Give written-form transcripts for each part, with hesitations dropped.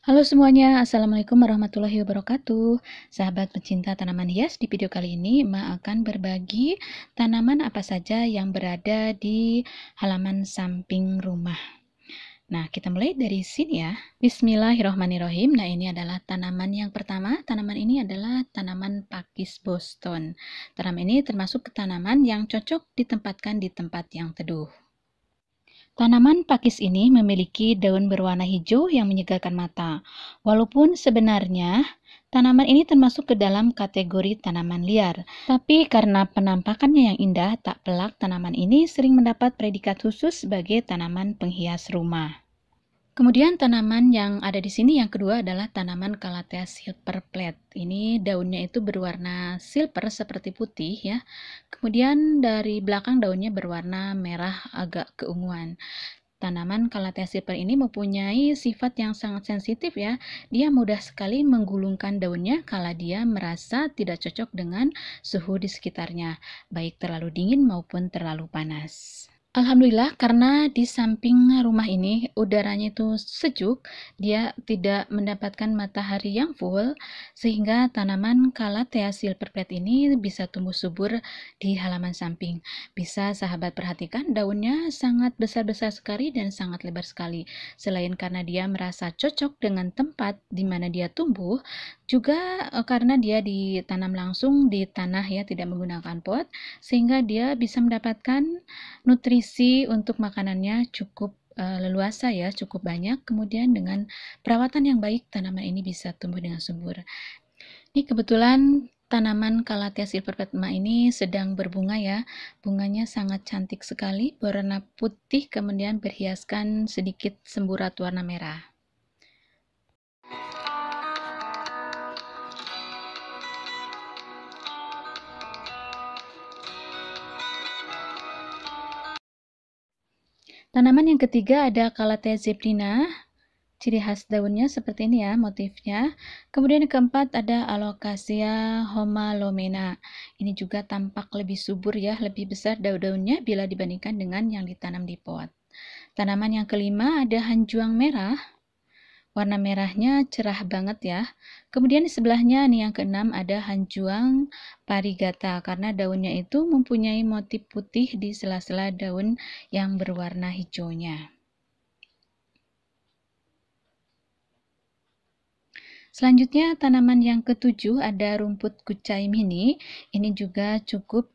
Halo semuanya, Assalamualaikum warahmatullahi wabarakatuh. Sahabat pecinta tanaman hias, di video kali ini Ma akan berbagi tanaman apa saja yang berada di halaman samping rumah. Nah, kita mulai dari sini ya. Bismillahirrohmanirrohim. Nah, ini adalah tanaman yang pertama. Tanaman ini adalah tanaman pakis Boston. Tanaman ini termasuk tanaman yang cocok ditempatkan di tempat yang teduh. Tanaman pakis ini memiliki daun berwarna hijau yang menyegarkan mata. Walaupun sebenarnya tanaman ini termasuk ke dalam kategori tanaman liar, tapi karena penampakannya yang indah, tak pelak tanaman ini sering mendapat predikat khusus sebagai tanaman penghias rumah. Kemudian tanaman yang ada di sini yang kedua adalah tanaman Calathea silver plate. Ini daunnya itu berwarna silver seperti putih ya. Kemudian dari belakang daunnya berwarna merah agak keunguan. Tanaman Calathea silver ini mempunyai sifat yang sangat sensitif ya. Dia mudah sekali menggulungkan daunnya kala dia merasa tidak cocok dengan suhu di sekitarnya, baik terlalu dingin maupun terlalu panas. Alhamdulillah, karena di samping rumah ini udaranya itu sejuk, dia tidak mendapatkan matahari yang full, sehingga tanaman Calathea silver plate ini bisa tumbuh subur di halaman samping. Bisa sahabat perhatikan, daunnya sangat besar-besar sekali dan sangat lebar sekali. Selain karena dia merasa cocok dengan tempat di mana dia tumbuh, juga karena dia ditanam langsung di tanah ya, tidak menggunakan pot, sehingga dia bisa mendapatkan nutrisi untuk makanannya cukup leluasa ya, cukup banyak. Kemudian dengan perawatan yang baik, tanaman ini bisa tumbuh dengan subur. Ini kebetulan tanaman Calathea silver plate ini sedang berbunga ya. Bunganya sangat cantik sekali, berwarna putih kemudian berhiaskan sedikit semburat warna merah. Tanaman yang ketiga ada Calathea zebrina. Ciri khas daunnya seperti ini ya motifnya. Kemudian yang keempat ada Alocasia homalomena. Ini juga tampak lebih subur ya, lebih besar daun-daunnya bila dibandingkan dengan yang ditanam di pot. Tanaman yang kelima ada hanjuang merah. Warna merahnya cerah banget ya. Kemudian di sebelahnya nih yang keenam ada hanjuang parigata karena daunnya itu mempunyai motif putih di sela-sela daun yang berwarna hijaunya. Selanjutnya tanaman yang ketujuh ada rumput kucai mini. Ini juga cukup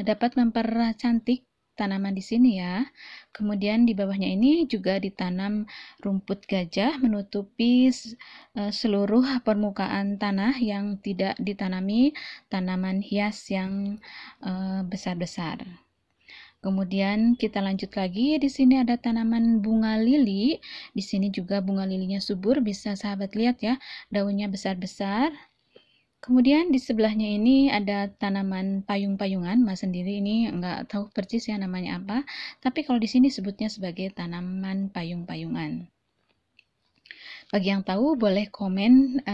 dapat mempercantik tanaman di sini ya. Kemudian di bawahnya ini juga ditanam rumput gajah menutupi seluruh permukaan tanah yang tidak ditanami tanaman hias yang besar-besar. Kemudian kita lanjut lagi, di sini ada tanaman bunga lili. Di sini juga bunga lilinya subur, bisa sahabat lihat ya, daunnya besar-besar. Kemudian di sebelahnya ini ada tanaman payung-payungan. Mas sendiri ini nggak tahu persis ya namanya apa, tapi kalau di sini sebutnya sebagai tanaman payung-payungan. Bagi yang tahu boleh komen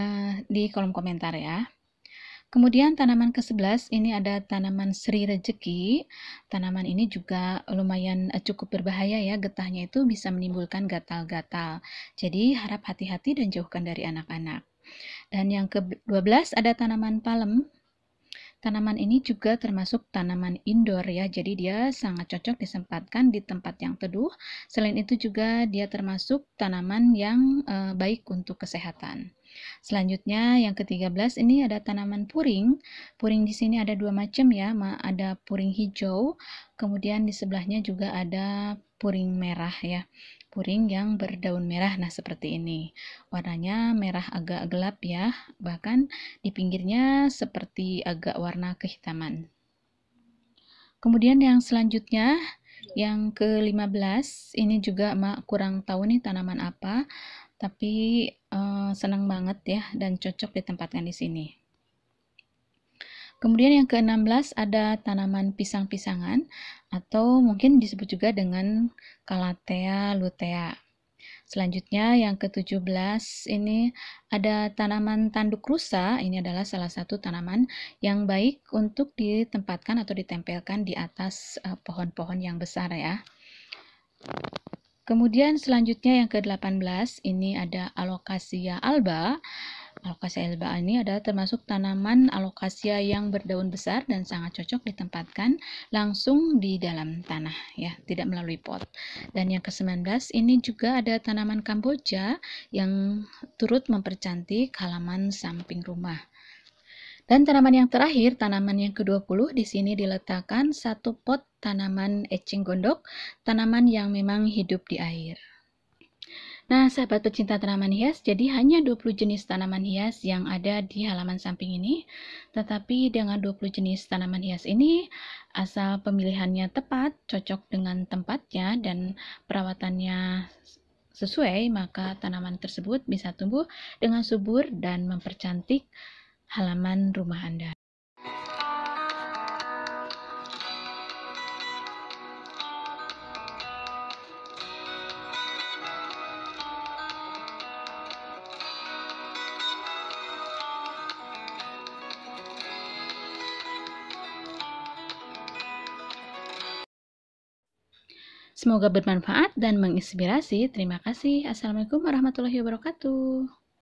di kolom komentar ya. Kemudian tanaman ke-11 ini ada tanaman Sri Rejeki. Tanaman ini juga lumayan cukup berbahaya ya, getahnya itu bisa menimbulkan gatal-gatal. Jadi harap hati-hati dan jauhkan dari anak-anak. Dan yang ke-12 ada tanaman palem. Tanaman ini juga termasuk tanaman indoor ya, jadi dia sangat cocok disempatkan di tempat yang teduh. Selain itu juga dia termasuk tanaman yang baik untuk kesehatan. Selanjutnya yang ke-13 ini ada tanaman puring. Puring di sini ada dua macam ya, ada puring hijau, kemudian di sebelahnya juga ada puring merah ya. Puring yang berdaun merah, nah seperti ini. Warnanya merah agak gelap ya, bahkan di pinggirnya seperti agak warna kehitaman. Kemudian yang selanjutnya yang ke-15 ini juga kurang tahu nih tanaman apa, tapi senang banget ya dan cocok ditempatkan di sini. Kemudian yang ke-16 ada tanaman pisang-pisangan atau mungkin disebut juga dengan Calathea lutea. Selanjutnya yang ke-17 ini ada tanaman tanduk rusa. Ini adalah salah satu tanaman yang baik untuk ditempatkan atau ditempelkan di atas pohon-pohon yang besar ya. Kemudian selanjutnya yang ke-18, ini ada Alocasia alba. Alocasia alba ini adalah termasuk tanaman alocasia yang berdaun besar dan sangat cocok ditempatkan langsung di dalam tanah, ya, tidak melalui pot. Dan yang ke-19 ini juga ada tanaman Kamboja yang turut mempercantik halaman samping rumah. Dan tanaman yang terakhir, tanaman yang ke-20, di sini diletakkan satu pot tanaman eceng gondok, tanaman yang memang hidup di air. Nah, sahabat pecinta tanaman hias, jadi hanya 20 jenis tanaman hias yang ada di halaman samping ini. Tetapi dengan 20 jenis tanaman hias ini, asal pemilihannya tepat, cocok dengan tempatnya, dan perawatannya sesuai, maka tanaman tersebut bisa tumbuh dengan subur dan mempercantik halaman rumah Anda. Semoga bermanfaat dan menginspirasi. Terima kasih. Assalamualaikum warahmatullahi wabarakatuh.